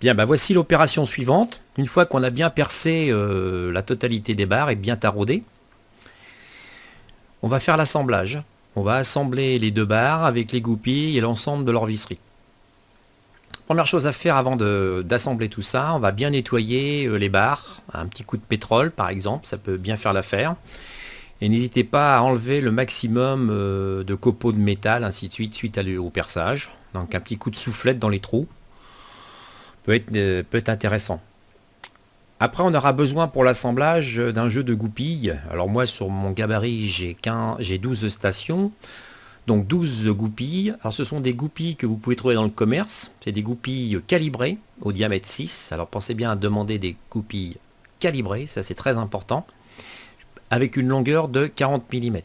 Bien, bah voici l'opération suivante. Une fois qu'on a bien percé la totalité des barres et bien taraudé, on va faire l'assemblage. On va assembler les deux barres avec les goupilles et l'ensemble de leur visserie. Première chose à faire avant d'assembler tout ça, on va bien nettoyer les barres. Un petit coup de pétrole par exemple, ça peut bien faire l'affaire. Et n'hésitez pas à enlever le maximum de copeaux de métal, ainsi de suite au perçage. Donc un petit coup de soufflette dans les trous peut être intéressant. Après, on aura besoin pour l'assemblage d'un jeu de goupilles. Alors moi, sur mon gabarit, j'ai 12 stations, donc 12 goupilles. Alors ce sont des goupilles que vous pouvez trouver dans le commerce. C'est des goupilles calibrées au diamètre 6. Alors pensez bien à demander des goupilles calibrées, ça c'est très important, avec une longueur de 40 mm.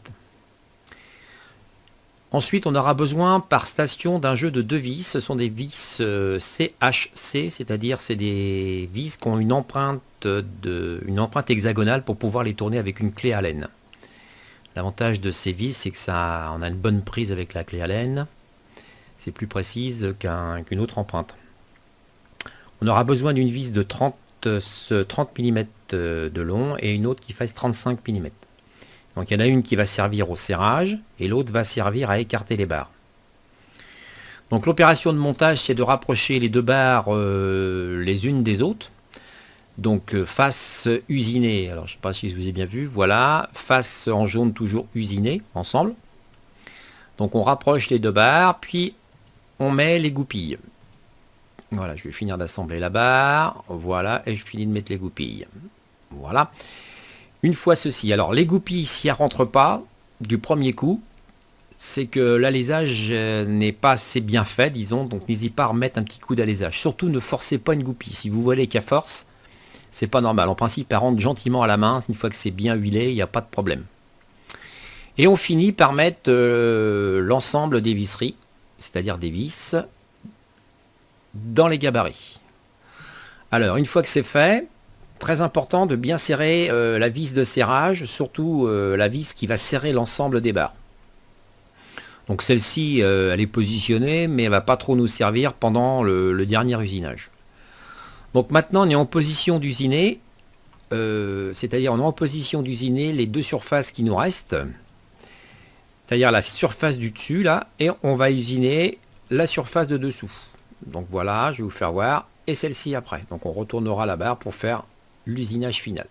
Ensuite, on aura besoin par station d'un jeu de 2 vis. Ce sont des vis CHC, c'est-à-dire c'est des vis qui ont une empreinte hexagonale pour pouvoir les tourner avec une clé Allen. L'avantage de ces vis, c'est que on a une bonne prise avec la clé Allen. C'est plus précise qu'une autre empreinte. On aura besoin d'une vis de 30 mm de long et une autre qui fasse 35 mm. Donc il y en a une qui va servir au serrage et l'autre va servir à écarter les barres. Donc l'opération de montage, c'est de rapprocher les deux barres les unes des autres. Donc face usinée, alors je ne sais pas si je vous ai bien vu, voilà, face en jaune toujours usinée, ensemble. Donc on rapproche les deux barres, puis on met les goupilles. Voilà, je vais finir d'assembler la barre, voilà, et je finis de mettre les goupilles. Voilà. Une fois ceci, alors les goupilles, si elles ne rentrent pas du premier coup, c'est que l'alésage n'est pas assez bien fait, disons, donc n'hésitez pas à remettre un petit coup d'alésage. Surtout ne forcez pas une goupille, si vous voyez qu'à force, c'est pas normal. En principe, elle rentre gentiment à la main, une fois que c'est bien huilé, il n'y a pas de problème. Et on finit par mettre l'ensemble des visseries, c'est-à-dire des vis, dans les gabarits. Alors, une fois que c'est fait, très important de bien serrer la vis de serrage, surtout la vis qui va serrer l'ensemble des barres. Donc celle-ci, elle est positionnée, mais elle ne va pas trop nous servir pendant le dernier usinage. Donc maintenant, on est en position d'usiner, c'est-à-dire on est en position d'usiner les deux surfaces qui nous restent, c'est-à-dire la surface du dessus, là, et on va usiner la surface de dessous. Donc voilà, je vais vous faire voir, et celle-ci après. Donc on retournera la barre pour faire l'usinage final.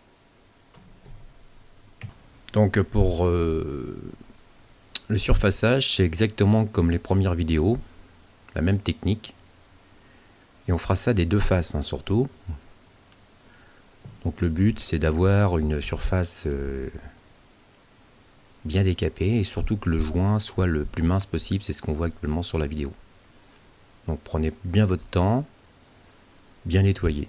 Donc pour le surfaçage, c'est exactement comme les premières vidéos, la même technique. Et on fera ça des deux faces, hein, surtout. Donc le but, c'est d'avoir une surface bien décapée et surtout que le joint soit le plus mince possible. C'est ce qu'on voit actuellement sur la vidéo. Donc prenez bien votre temps, bien nettoyer.